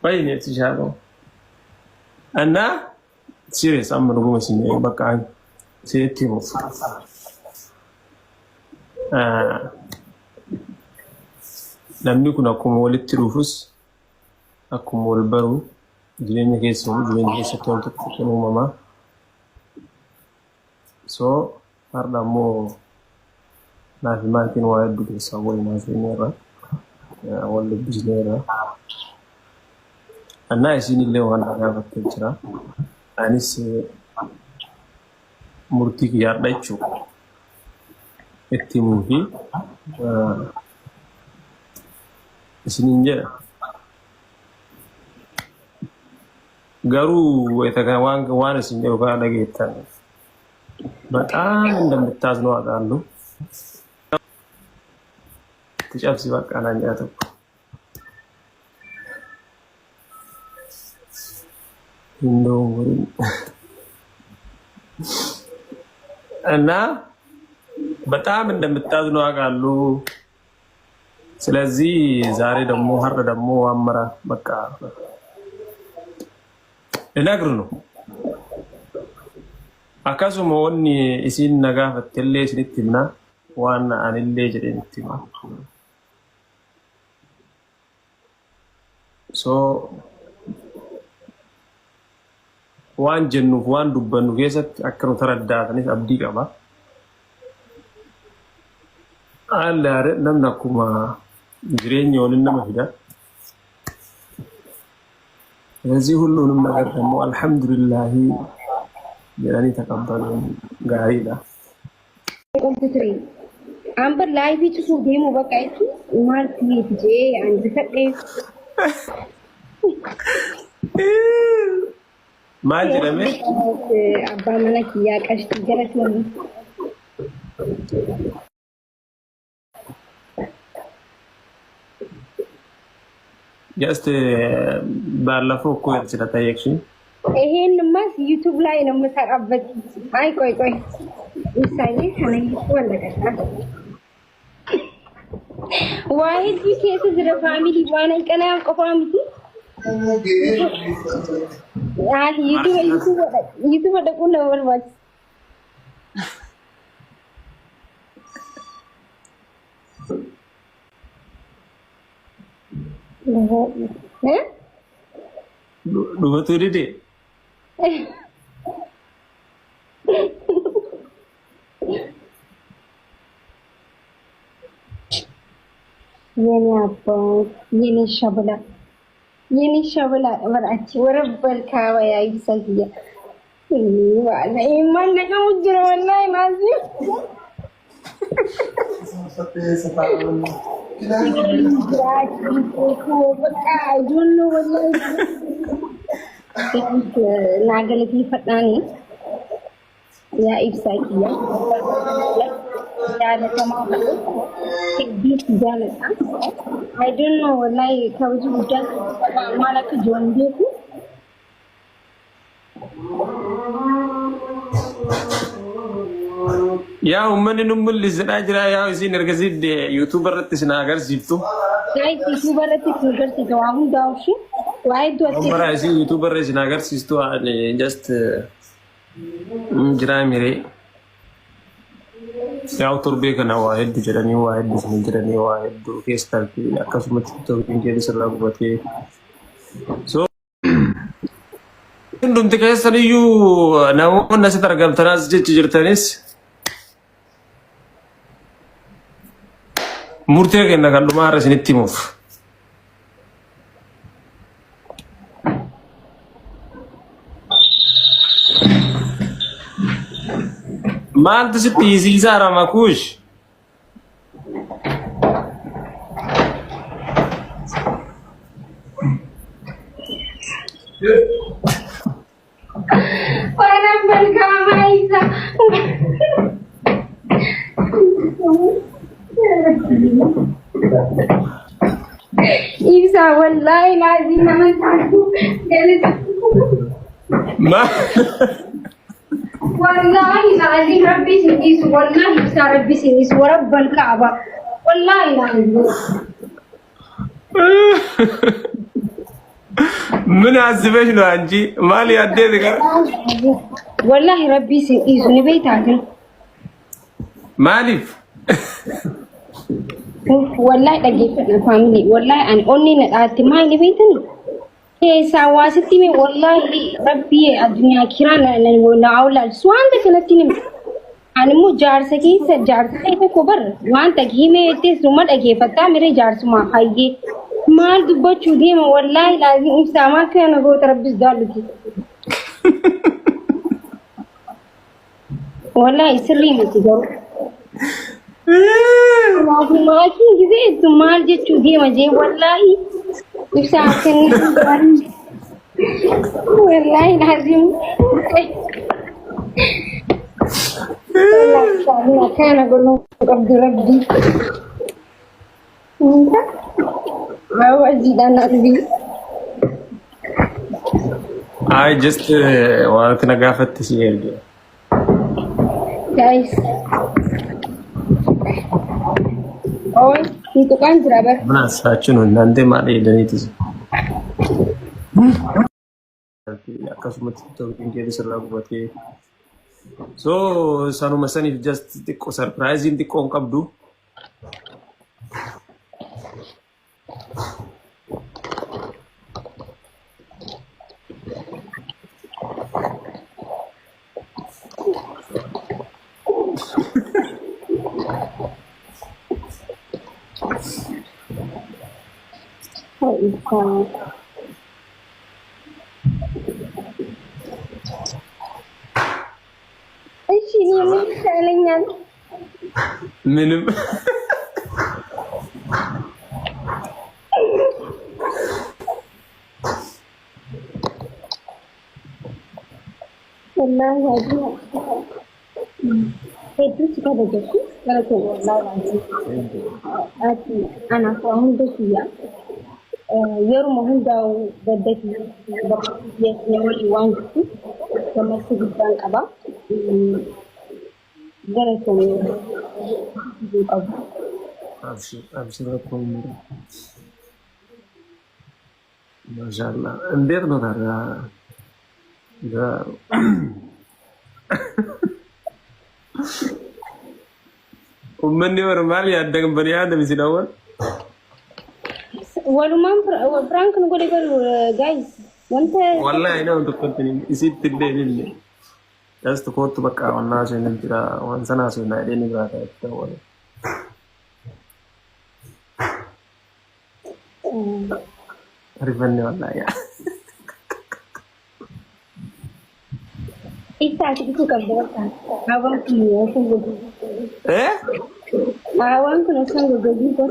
وين تجارو أنا سيريس أمر قوسي بقى سيتي مف لم يكن أكون ولد تروفس أكون والبرو جلين كيسون جلين كيسون تكونوا ماما so harda mo na fi martin wa yadda da sabo ina fi nera wala biznera anna isini le wala ga fakkira anis murti ki ya daichu ettimu fi isini njera garu eta ga wanga wana sinjo ga dage tan በጣም እንደምታዝነው አውቃለሁ ትጨብሲ በቃ ናኛት እንደው እና በጣም እንደምታዝነው አውቃለሁ ስለዚህ ዛሬ ደግሞ ሀር ደግሞ አመራ በቃ እነግር ነው akkasuma wonni isin nagaafattillee isinitti himna waan anillee jedhenitti hima so waan jennuuf waan dubbannu keessatti akka nu taraddaatanis abdii qaba allaare namni akkuma jireenya waliin nama fida ስለዚህ ሁሉንም ነገር ደግሞ አልহামዱሊላህ يعني تقبلوا غاريدا كمبيوتري امبر لايف تشوف ديمو بقايتو مالت يجي عند فقي ما جرمي ابا منك يا قشت جرت من جاست ባለፈው እኮ ስለታየክሽኝ ይሄንማ ዩቲዩብ ላይ ነው የምሰራበት። አይ ቆይ ምሳሌ ከነኝ ወለቀታ ዋሂድ ቢኬስ ዝረ ፋሚሊ ዋና ቀና ቆፋሚቲ ያ ዩቲዩብ ደቁ ነው ወልዋች dua tu dia يني أبا يني شبلا ورأتي وربل كاوي يا إبسالية وأنا إيمان لك مجر والله نازل I don't know والله ناقلك لي فتاني يا إبسالية يعني كما تكبير جالس I don't know والله كوجي وجه مالك جون ديكو يا أمني نمل لزناجرا يا وزين رجزيد يوتيوبر تسناجر زيفتو كاي يوتيوبر تسناجر تجاوبون داوشي وايد دوتي مرة زين يوتيوبر تسناجر سيستو على just جراميري يا تربية كنا واحد جراني واحد بسم جراني واحد كيستر في أكاسمت تقولين كذي سرلا بوتي so إنهم تكاسر يو ناو الناس ترجم تراز جرتانيس murtee kenna kan dhumaa isinitti himuuf maaltu sitti hiisiisaa ramakuush وانا بالكاميرا عايزه إيسا والله العظيم ما تعرفوا ما والله العظيم ربي سنيس والله إيسا ربي سنيس ورب الكعبة والله العظيم ምን አስበሽ ነው አንቺ? ማሊ አደረ ጋር والله ربي سيزني بيتاكل ማሊፍ والله دقيقة فاميلي والله أنا أني نقعد ما نبيتني هي سواسيتي من والله ربي الدنيا كيران أنا ولا أولاد سوان ده كنا تيني أنا مو جار سكي سجار سكي كبر وان تجي مي تسمع أجي فتا मेरे जार सुमा खाइए मार दुब्बा चुदी में والله لازم إنسان كأنه هو تربي زدالوكي والله سري متجاو ما كين كذا تمار جت चुदी مجھے والله إنسان والله لازم والله كان أقول لهم قبل ربي ما وجد أنا ربي I just wanted to نقافت تسير guys oh itu kan jerabat mana saacun nanti malah dan itu akkasumatti ta'uun keessa sirraa bu'atee so sanuma saniif just xiqqoo surprising xiqqoo hin qabdu ايش اللي مخاليا ምንም والله هذه itu suka begitu kalau tuh والله أنا فاهم بس يا يوم هندا بدك يسمعني وانجتي كما سيدان أبا جريتهم أبا أبشر لكم ما شاء الله እንዴት ነው ታዲያ ومن نورمال يادق بني آدم يسيدون ولما فرانك نقول يقول جايز وانت والله أنا أنت كنت يسيد تدين اللي جالس تقول تبقى والناس ينتظر وانسان ناس ينادين يبغى تقول عرفني والله يا إيش itu kan awam kini sungguh awam kena sungguh begitu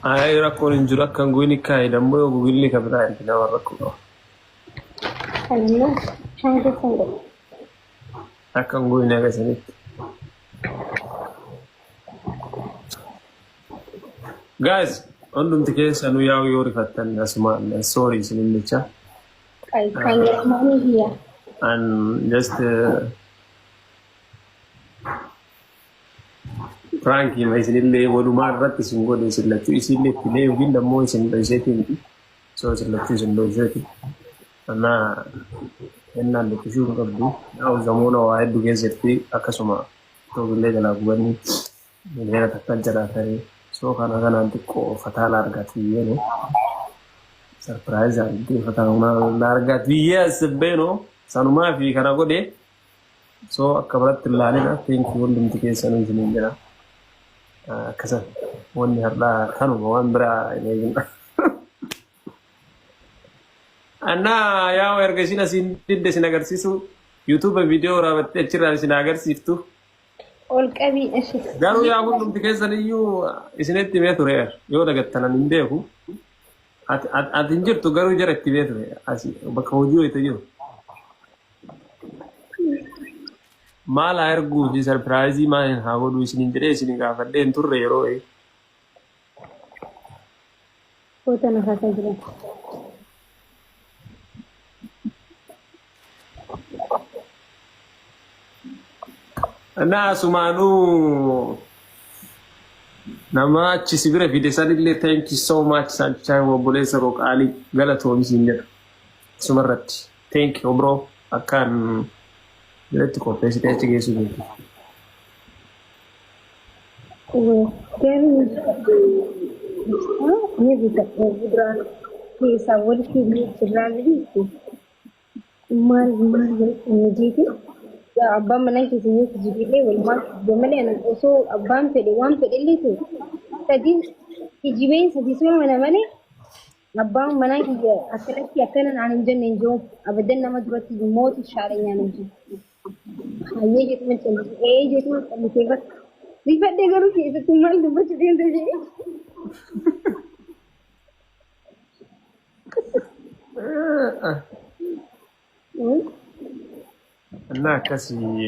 ay rakon injura kan guni kai dan boyo gugilli ka bida ina warako karena sungguh akan guni naga sini guys ondum tike sanu yaw yori fatan asma sorry sinin kind of money here and just Frankie mai sinille wadu marrat singo de sillatu isille tile ginda mo sin do setin so sillatu sin do setin ana enna de kushu ngabdu au zamona wa edu gezeti akasuma to gille gala gubani ne ta tajara tare so kana kana ko fatala argati yene surprise anti fatana largati yes beno sanuma fi kana gode so akabarat lalina thank you ndum tike sanu jinindira كذا واني هلا كانوا وان برا يعني انا يا ورغشينا سين دد سينغر سيسو يوتيوب فيديو رابط اتشرا سينغر سيفتو اول كبي ايش قالوا يا كنتم تكسنيو اسنت ميتورير يو دغتنا ندهو اتنجر تو غارو جرت بيتو اسي بكوجو يتجو mal ergu di surprise ma en hago du sinin jere sinin ga fadde en turre ro e kota na khasa jere ana sumanu nama achi sibira fide sanillee thank you so much sanchaa obboleessa roqaalii galatoomi siin jedha sumarratti thank you bro akkaan biratti qopheessitee achi geessu beeku. Ini bukan kisah wajib berani itu. Mal jadi ya abang mana kisahnya jadi mal zaman yang also abang wan pede itu. Tadi kijibe sediswa mana abang mana kija asalnya akan anak jenenjo abadan nama berarti mau syaranya nanti. Hanya gitu macam gitu macam itu. Lipat dia garu kisah tumal tu baca dia tu. Nah, kasih